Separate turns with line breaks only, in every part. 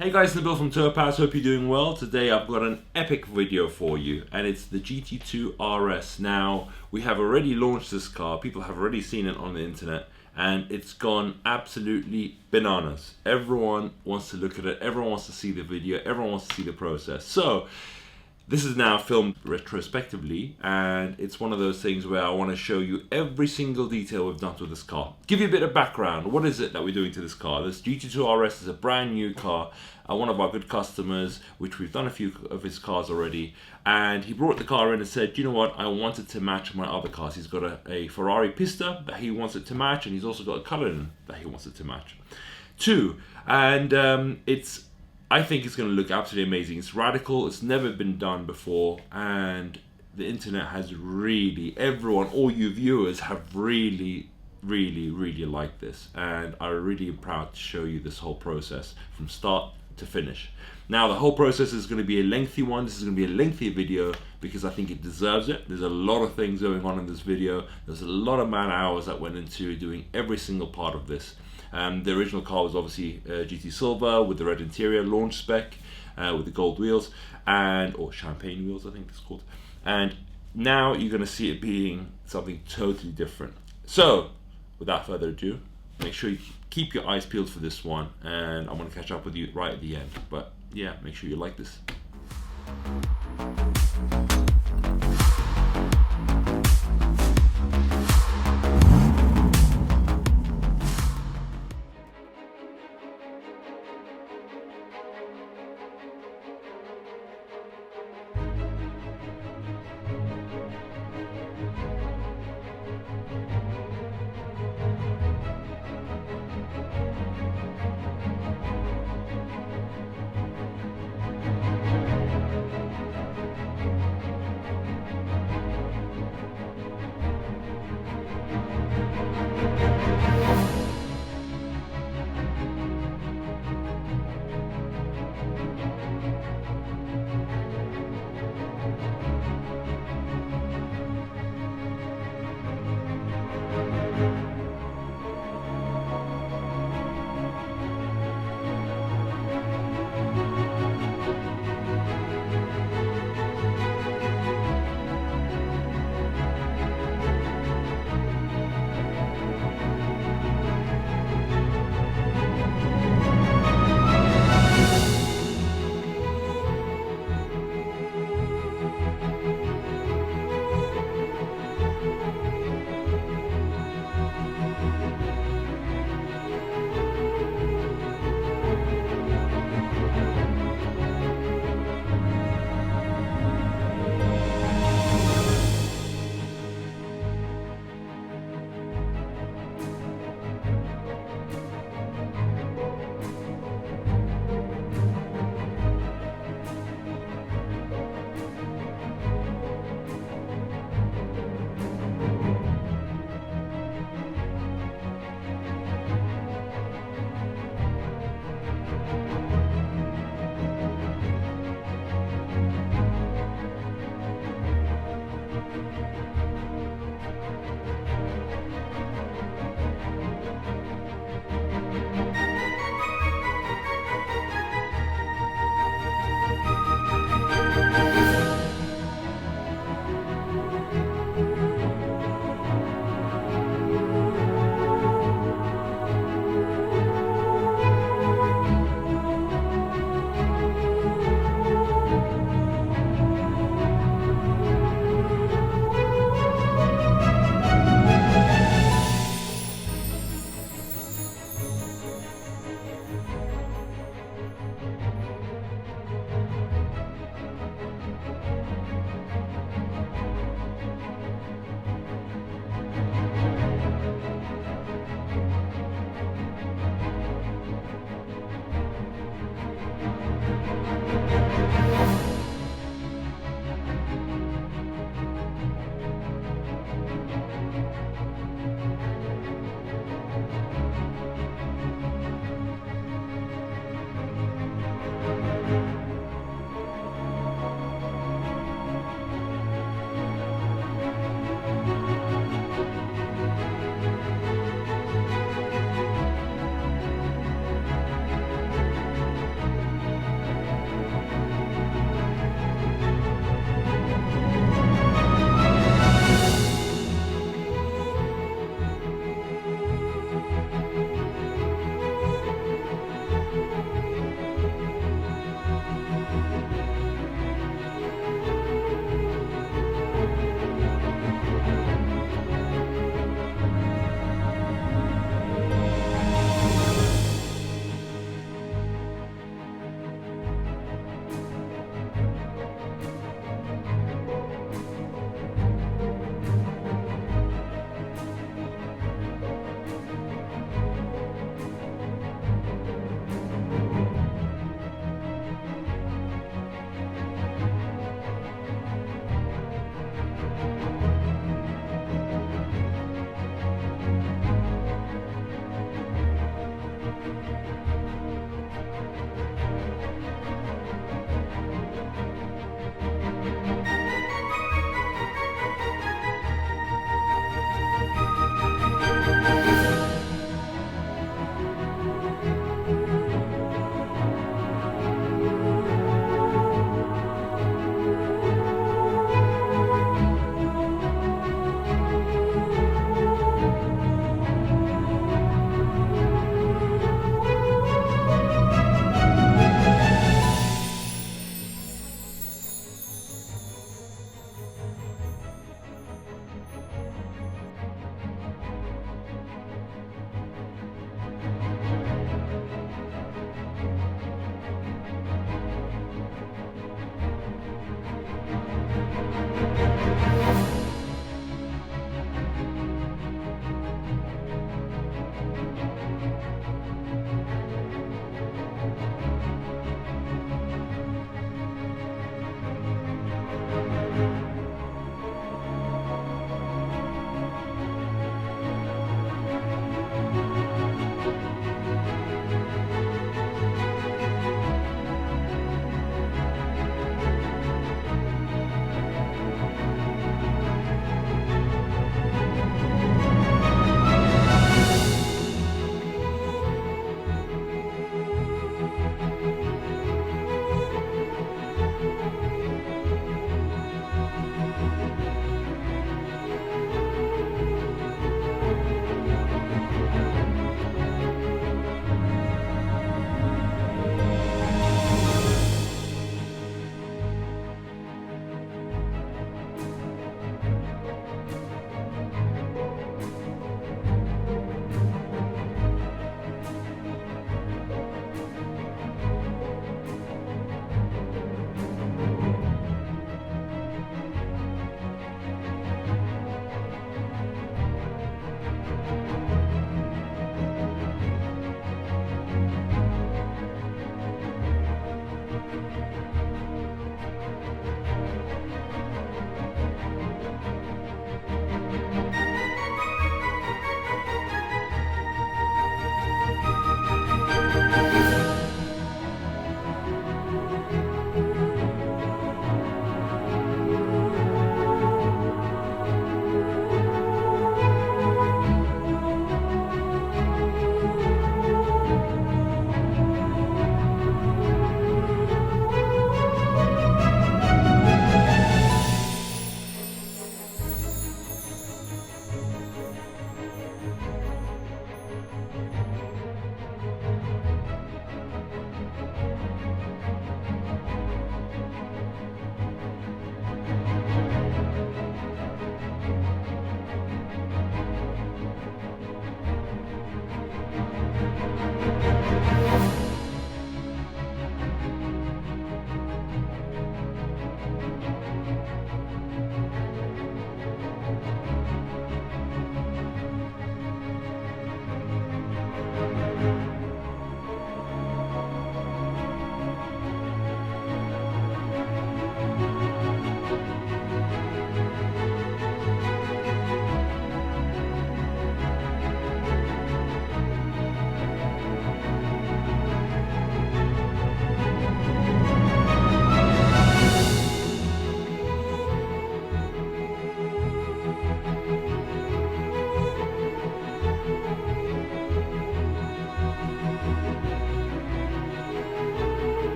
Hey guys, it's Bill from Topaz, hope you're doing well. Today I've got an epic video for you, and it's the GT2RS. Now, we have already launched this car, people have already seen it on the internet, and it's gone absolutely bananas. Everyone wants to look at it, everyone wants to see the video, everyone wants to see the process. So, this is now filmed retrospectively, and it's one of those things where I want to show you every single detail we've done to this car. Give you a bit of background. What is it that we're doing to this car? This GT2RS is a brand new car, one of our good customers, which we've done a few of his cars already, and he brought the car in and said, you know what, I want it to match my other cars. He's got a Ferrari Pista that he wants it to match, and he's also got a Cullinan that he wants it to match. I think it's going to look absolutely amazing. It's radical, it's never been done before, and the internet has really, everyone, all you viewers have really liked this, and I'm really proud to show you this whole process from start to finish. Now, the whole process is going to be a lengthy one. This is going to be a lengthy video because I think it deserves it. There's a lot of things going on in this video. There's a lot of man hours that went into doing every single part of this. The original car was obviously GT Silver with the red interior, launch spec with the gold wheels, or champagne wheels I think it's called. And now you're going to see it being something totally different. So, without further ado, make sure you keep your eyes peeled for this one, and I'm going to catch up with you right at the end. But yeah, make sure you like this.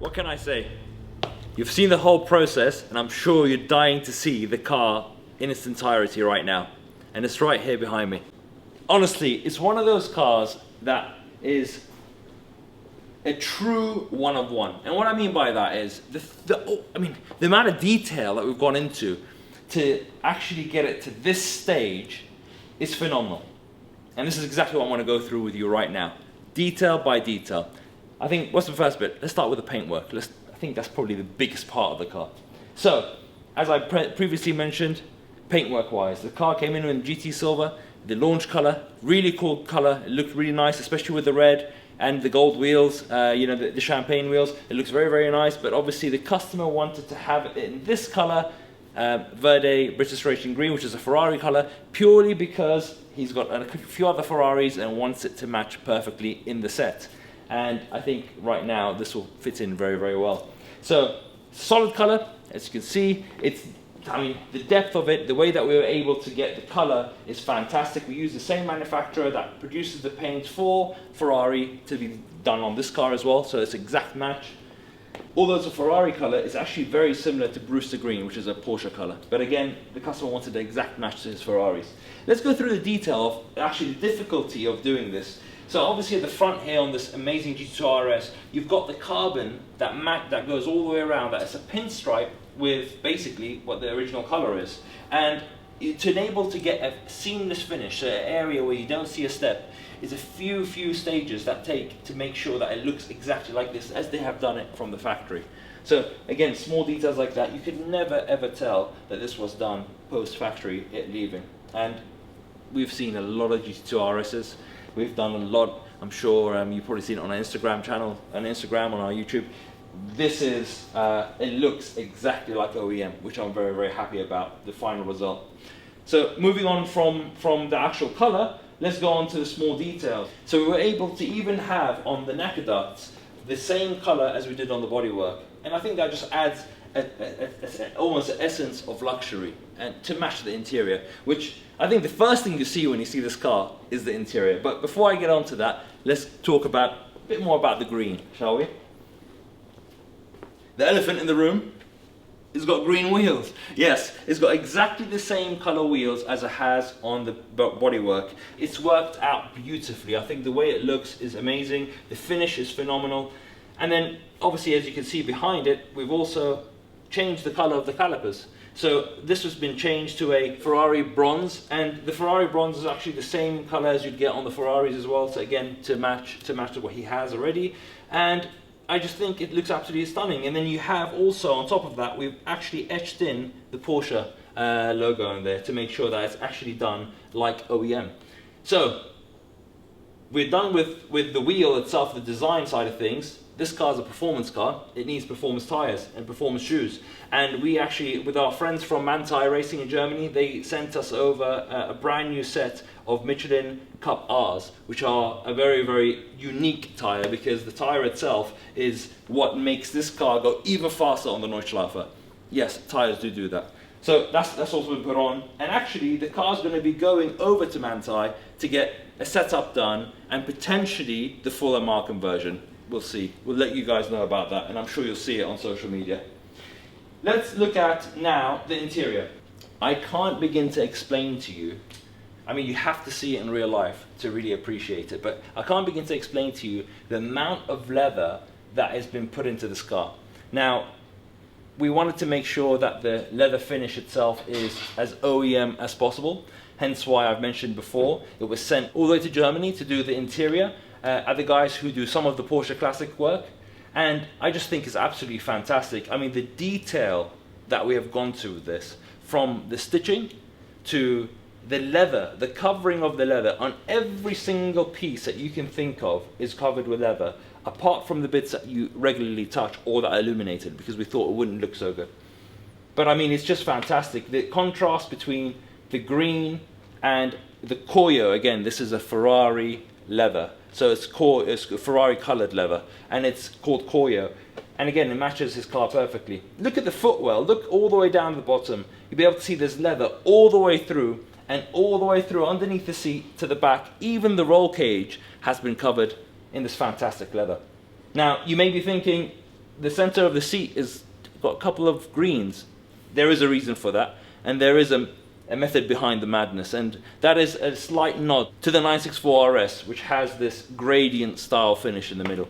What can I say? You've seen the whole process, and I'm sure you're dying to see the car in its entirety right now. And it's right here behind me. Honestly, it's one of those cars that is a true one of one. And what I mean by that is, the amount of detail that we've gone into to actually get it to this stage is phenomenal. And this is exactly what I want to go through with you right now. Detail by detail. I think, what's the first bit? Let's start with the paintwork. I think that's probably the biggest part of the car. So, as I previously mentioned, paintwork wise, the car came in GT Silver, the launch color, really cool color. It looked really nice, especially with the red and the gold wheels, the champagne wheels. It looks very, very nice, but obviously the customer wanted to have it in this color, Verde British Racing green, which is a Ferrari color, purely because he's got a few other Ferraris and wants it to match perfectly in the set. And I think right now this will fit in very, very well. So, solid color, as you can see, the depth of it, the way that we were able to get the color is fantastic. We use the same manufacturer that produces the paint for Ferrari to be done on this car as well, so it's an exact match. Although it's a Ferrari color, it's actually very similar to Brewster Green, which is a Porsche color. But again, the customer wanted the exact match to his Ferraris. Let's go through the detail of actually the difficulty of doing this. So obviously at the front here on this amazing GT2RS, you've got the carbon that goes all the way around. That it's a pinstripe with basically what the original color is. And to enable to get a seamless finish, so an area where you don't see a step, is a few stages that take to make sure that it looks exactly like this as they have done it from the factory. So again, small details like that, you could never ever tell that this was done post-factory leaving. And we've seen a lot of GT2RSs. We've done a lot. I'm sure you've probably seen it on our Instagram channel, on our YouTube. This is, it looks exactly like OEM, which I'm very, very happy about, the final result. So moving on from the actual color, let's go on to the small details. So we were able to even have on the necker ducts the same color as we did on the bodywork. And I think that just adds almost an essence of luxury and to match the interior, which I think the first thing you see when you see this car is the interior. But before I get on to that, let's talk a bit more about the green, shall we? The elephant in the room, it's got green wheels. Yes, it's got exactly the same color wheels as it has on the bodywork. It's worked out beautifully. I think the way it looks is amazing. The finish is phenomenal. And then obviously, as you can see behind it, we've also changed the color of the calipers. So this has been changed to a Ferrari Bronze, and the Ferrari Bronze is actually the same color as you'd get on the Ferraris as well. So again, to match what he has already. And I just think it looks absolutely stunning. And then you have also, on top of that, we've actually etched in the Porsche logo in there to make sure that it's actually done like OEM. So we're done with the wheel itself, the design side of things. This car is a performance car. It needs performance tires and performance shoes. And we actually, with our friends from Manthey Racing in Germany, they sent us over a brand new set of Michelin Cup Rs, which are a very, very unique tire because the tire itself is what makes this car go even faster on the Nordschleife. Yes, tires do that. So that's also been put on. And actually, the car's going to be going over to Manthey to get a setup done and potentially the full Markham version. We'll see. We'll let you guys know about that, and I'm sure you'll see it on social media. Let's look at now the interior. I can't begin to explain to you, I mean, you have to see it in real life to really appreciate it, but I can't begin to explain to you the amount of leather that has been put into this car. Now, we wanted to make sure that the leather finish itself is as OEM as possible, hence why I've mentioned before, it was sent all the way to Germany to do the interior. Other guys who do some of the Porsche Classic work, and I just think it's absolutely fantastic. I mean, the detail that we have gone to with this, from the stitching to the leather, the covering of the leather on every single piece that you can think of is covered with leather, apart from the bits that you regularly touch or that are illuminated, because we thought it wouldn't look so good. But I mean, it's just fantastic. The contrast between the green and the Cuoio, again, this is a Ferrari leather. So it's Ferrari colored leather, and it's called Cuoio. And again, it matches his car perfectly. Look at the footwell, look all the way down the bottom. You'll be able to see there's leather all the way through, and all the way through underneath the seat to the back. Even the roll cage has been covered in this fantastic leather. Now, you may be thinking, the center of the seat is got a couple of greens. There is a reason for that, and there is a method behind the madness, and that is a slight nod to the 964RS, which has this gradient style finish in the middle.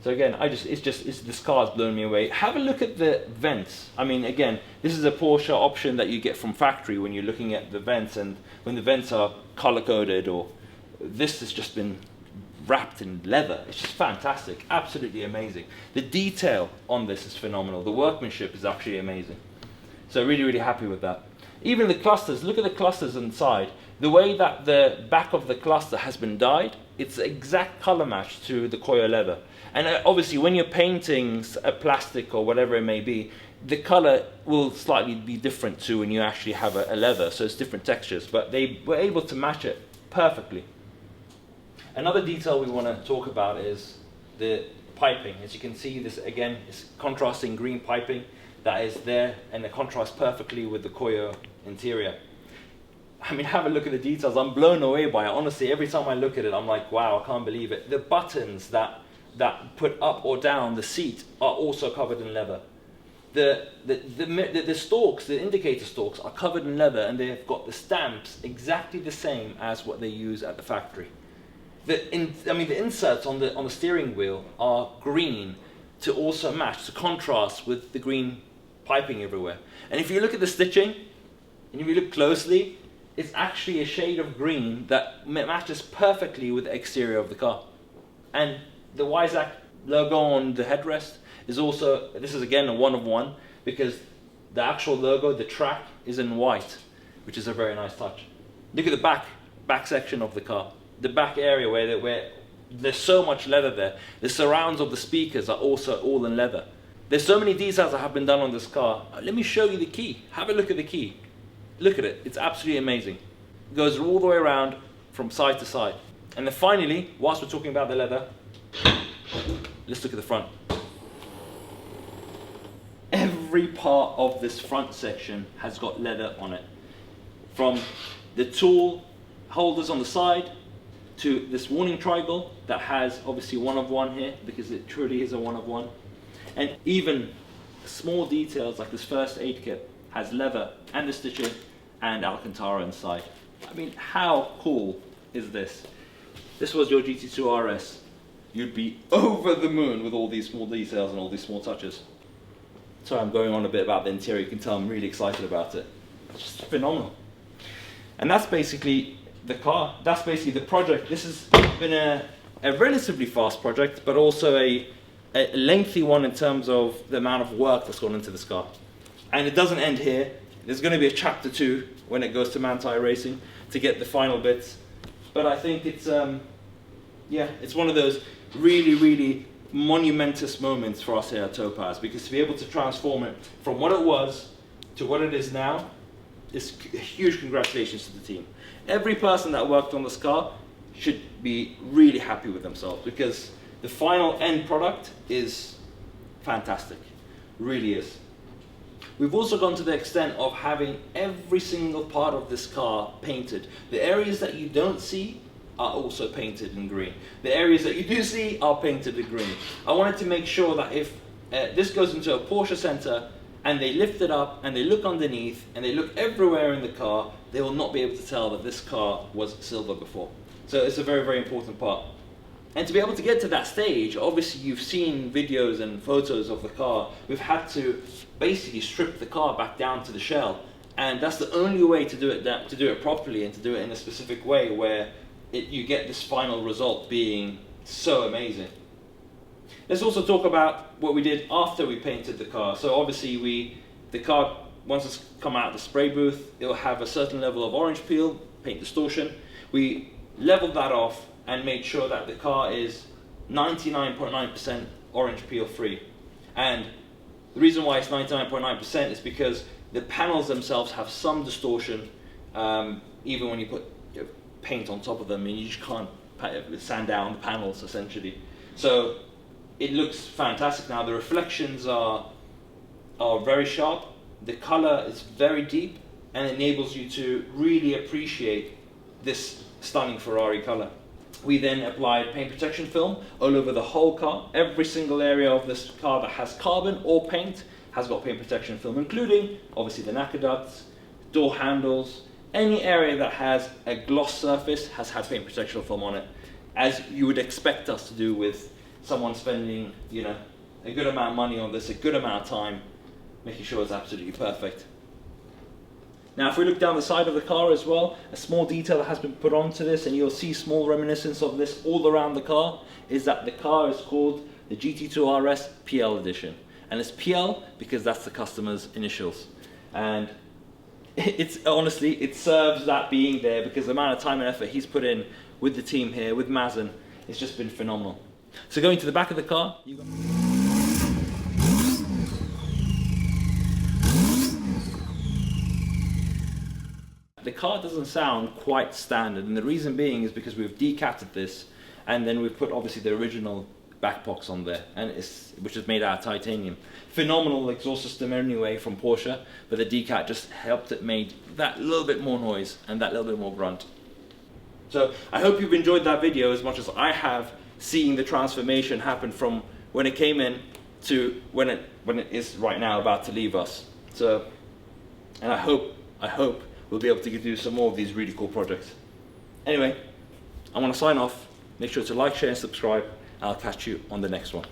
So again, this car's blown me away. Have a look at the vents. I mean, again, this is a Porsche option that you get from factory when you're looking at the vents, and when the vents are color coded, or this has just been wrapped in leather. It's just fantastic, absolutely amazing. The detail on this is phenomenal. The workmanship is actually amazing. So really, really happy with that. Even the clusters, look at the clusters inside. The way that the back of the cluster has been dyed, it's an exact color match to the Cuoio leather. And obviously when you're painting a plastic or whatever it may be, the color will slightly be different to when you actually have a leather, so it's different textures, but they were able to match it perfectly. Another detail we want to talk about is the piping. As you can see, this again is contrasting green piping that is there, and it contrasts perfectly with the Cuoio interior. I mean, have a look at the details. I'm blown away by it. Honestly, every time I look at it, I'm like, wow, I can't believe it. The buttons that put up or down the seat are also covered in leather. The stalks, the indicator stalks, are covered in leather, and they've got the stamps exactly the same as what they use at the factory. The inserts on the steering wheel are green to also match, to contrast with the green piping everywhere. And if you look at the stitching, and if you look closely, it's actually a shade of green that matches perfectly with the exterior of the car. And the Weissach logo on the headrest is also, this is again a one of one, because the actual logo, the track, is in white, which is a very nice touch. Look at the back section of the car. The back area where there's so much leather there. The surrounds of the speakers are also all in leather. There's so many details that have been done on this car. Let me show you the key. Have a look at the key. Look at it. It's absolutely amazing. It goes all the way around from side to side. And then finally, whilst we're talking about the leather, let's look at the front. Every part of this front section has got leather on it. From the tool holders on the side to this warning triangle that has obviously one of one here, because it truly is a one of one. And even small details like this first aid kit has leather and the stitching and Alcantara inside. I mean, how cool is this? This was your GT2RS. You'd be over the moon with all these small details and all these small touches. Sorry, I'm going on a bit about the interior. You can tell I'm really excited about it. It's just phenomenal. And that's basically the car. That's basically the project. This has been a relatively fast project, but also a lengthy one in terms of the amount of work that's gone into this car. And it doesn't end here. There's going to be a chapter 2 when it goes to Manti Racing to get the final bits. But I think it's it's one of those really, really monumentous moments for us here at Topaz, because to be able to transform it from what it was to what it is now is a huge congratulations to the team. Every person that worked on this car should be really happy with themselves, because the final end product is fantastic, really is. We've also gone to the extent of having every single part of this car painted. The areas that you don't see are also painted in green. The areas that you do see are painted in green. I wanted to make sure that if this goes into a Porsche center and they lift it up and they look underneath and they look everywhere in the car, they will not be able to tell that this car was silver before. So it's a very, very important part. And to be able to get to that stage, obviously you've seen videos and photos of the car. We've had to basically strip the car back down to the shell, and that's the only way to do it properly and to do it in a specific way where you get this final result being so amazing. Let's also talk about what we did after we painted the car. So obviously the car, once it's come out of the spray booth, it'll have a certain level of orange peel, paint distortion. We leveled that off and made sure that the car is 99.9% orange peel free. And the reason why it's 99.9% is because the panels themselves have some distortion, even when you put paint on top of them, and you just can't sand down the panels essentially. So it looks fantastic now. The reflections are very sharp, the color is very deep, and enables you to really appreciate this stunning Ferrari color. We then applied paint protection film all over the whole car. Every single area of this car that has carbon or paint has got paint protection film, including obviously the lacquer ducts, door handles. Any area that has a gloss surface has had paint protection film on it, as you would expect us to do with someone spending, you know, a good amount of money on this, a good amount of time, making sure it's absolutely perfect. Now, if we look down the side of the car as well, a small detail that has been put onto this, and you'll see small reminiscence of this all around the car, is that the car is called the GT2RS PL edition. And it's PL because that's the customer's initials. And it's honestly, it serves that being there, because the amount of time and effort he's put in with the team here, with Mazen, it's just been phenomenal. So going to the back of the car, the car doesn't sound quite standard, and the reason being is because we've decatted this, and then we've put obviously the original back box on there, and which is made out of titanium. Phenomenal exhaust system anyway from Porsche, but the decat just helped it make that little bit more noise and that little bit more grunt. So I hope you've enjoyed that video as much as I have, seeing the transformation happen from when it came in to when it is right now about to leave us. So, and I hope we'll be able to do some more of these really cool projects. Anyway, I want to sign off. Make sure to like, share and subscribe. I'll catch you on the next one.